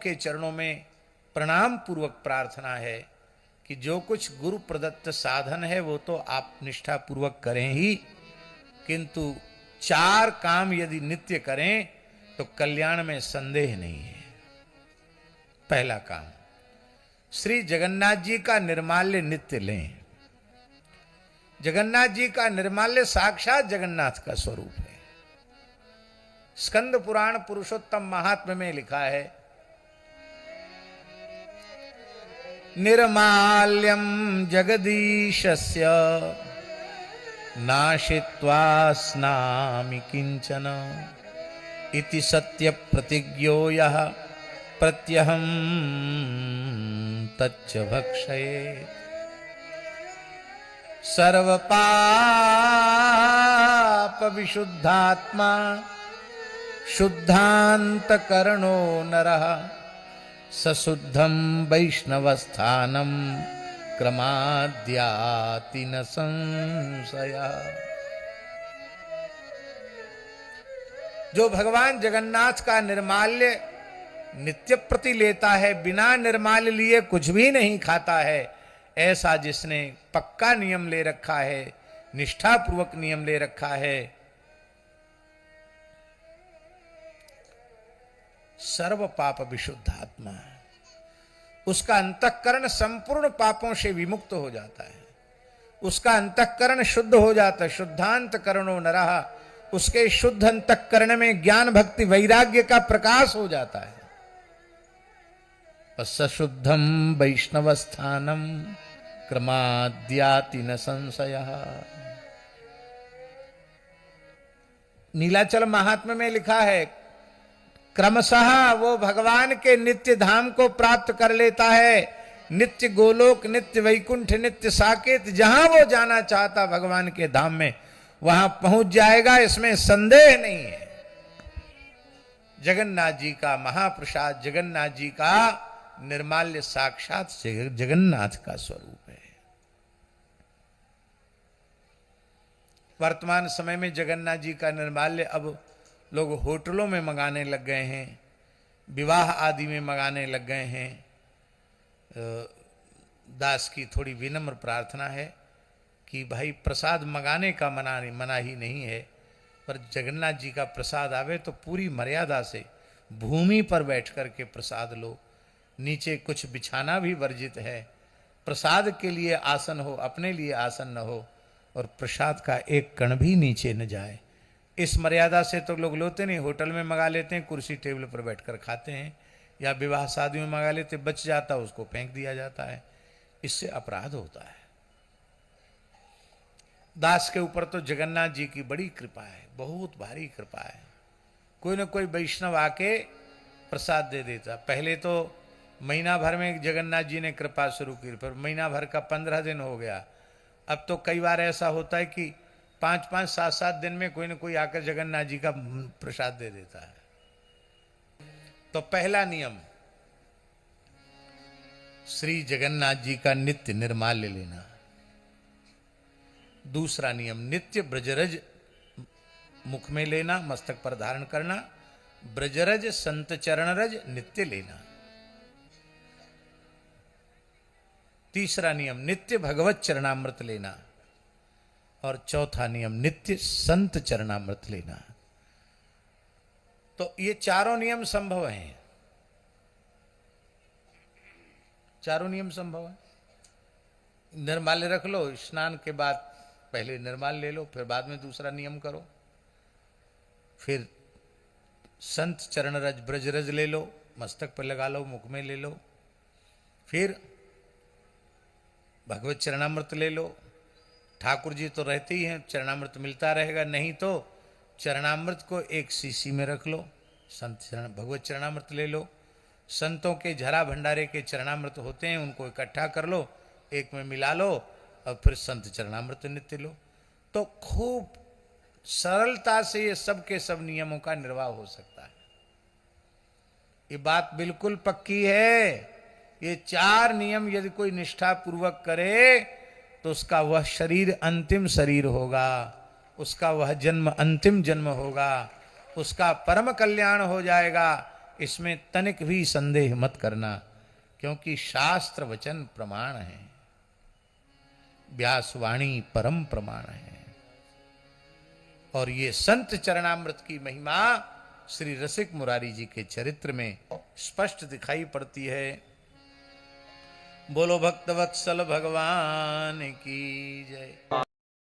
के चरणों में प्रणाम पूर्वक प्रार्थना है कि जो कुछ गुरु प्रदत्त साधन है वो तो आप निष्ठा पूर्वक करें ही, किंतु चार काम यदि नित्य करें तो कल्याण में संदेह नहीं है। पहला काम, श्री जगन्नाथ जी का निर्माल्य नित्य लें। जगन्नाथ जी का निर्माल्य साक्षात जगन्नाथ का स्वरूप है। स्कंद पुराण पुरुषोत्तम महात्म्य में लिखा है, निर्माल्यम जगदीशस्य नाशित्वा स्नामि किंचन इति सत्य प्रतिज्ञो यः प्रत्यहं तच्च भक्षयेत्। सर्वपाप विशुद्धात्मा शुद्धांतकरणो नरः सशुद्धं वैष्णवस्थानं क्रमाद्याति न संशयः। जो भगवान जगन्नाथ का निर्माल्य नित्य प्रति लेता है, बिना निर्माल्य लिए कुछ भी नहीं खाता है, ऐसा जिसने पक्का नियम ले रखा है, निष्ठापूर्वक नियम ले रखा है, सर्व पाप विशुद्धात्मा, उसका अंतःकरण संपूर्ण पापों से विमुक्त हो जाता है। उसका अंतःकरण शुद्ध हो जाता है। शुद्धांत करणो नरः, उसके शुद्ध अंतःकरण में ज्ञान भक्ति वैराग्य का प्रकाश हो जाता है। सशुद्धम वैष्णवस्थानम क्रमाद्याति न संशयः। नीलाचल महात्म्य में लिखा है, क्रमशः वो भगवान के नित्य धाम को प्राप्त कर लेता है। नित्य गोलोक, नित्य वैकुंठ, नित्य साकेत, जहां वो जाना चाहता भगवान के धाम में वहां पहुंच जाएगा, इसमें संदेह नहीं है। जगन्नाथ जी का महाप्रसाद, जगन्नाथ जी का निर्माल्य साक्षात जगन्नाथ का स्वरूप है। वर्तमान समय में जगन्नाथ जी का निर्माल्य अब लोग होटलों में मंगाने लग गए हैं, विवाह आदि में मंगाने लग गए हैं। दास की थोड़ी विनम्र प्रार्थना है कि भाई प्रसाद मंगाने का मना ही नहीं है, पर जगन्नाथ जी का प्रसाद आवे तो पूरी मर्यादा से भूमि पर बैठ कर के प्रसाद लो। नीचे कुछ बिछाना भी वर्जित है। प्रसाद के लिए आसन हो, अपने लिए आसन न हो, और प्रसाद का एक कण भी नीचे न जाए। इस मर्यादा से तो लोग लोते नहीं, होटल में मंगा लेते हैं, कुर्सी टेबल पर बैठकर खाते हैं, या विवाह शादी में मंगा लेते, बच जाता उसको फेंक दिया जाता है। इससे अपराध होता है। दास के ऊपर तो जगन्नाथ जी की बड़ी कृपा है, बहुत भारी कृपा है। कोई न कोई वैष्णव आके प्रसाद दे देता। पहले तो महीना भर में जगन्नाथ जी ने कृपा शुरू की, फिर महीना भर का 15 दिन हो गया। अब तो कई बार ऐसा होता है कि 5-5, 7-7 दिन में कोई न कोई आकर जगन्नाथ जी का प्रसाद दे देता है। तो पहला नियम, श्री जगन्नाथ जी का नित्य निर्माल्य लेना। दूसरा नियम, नित्य ब्रजरज मुख में लेना, मस्तक पर धारण करना। ब्रजरज संत चरणरज नित्य लेना। तीसरा नियम, नित्य भगवत चरणामृत लेना। और चौथा नियम, नित्य संत चरणामृत लेना। तो ये चारों नियम संभव हैं। चारों नियम संभव है। निर्माल्य रख लो, स्नान के बाद पहले निर्माल ले लो, फिर बाद में दूसरा नियम करो। फिर संत चरणरज ब्रजरज ले लो, मस्तक पर लगा लो, मुख में ले लो। फिर भगवत चरणामृत ले लो। ठाकुर जी तो रहते ही हैं, चरणामृत मिलता रहेगा। नहीं तो चरणामृत को एक शीशी में रख लो, भगवत चरणामृत ले लो। संतों के झरा भंडारे के चरणामृत होते हैं, उनको इकट्ठा कर लो, एक में मिला लो, और फिर संत चरणामृत नित्य लो। तो खूब सरलता से ये सब के सब नियमों का निर्वाह हो सकता है। ये बात बिल्कुल पक्की है। ये 4 नियम यदि कोई निष्ठा पूर्वक करे तो उसका वह शरीर अंतिम शरीर होगा, उसका वह जन्म अंतिम जन्म होगा, उसका परम कल्याण हो जाएगा। इसमें तनिक भी संदेह मत करना, क्योंकि शास्त्र वचन प्रमाण है, व्यासवाणी परम प्रमाण है। और ये संत चरणामृत की महिमा श्री रसिक मुरारी जी के चरित्र में स्पष्ट दिखाई पड़ती है। बोलो भक्त वत्सल भगवान की जय।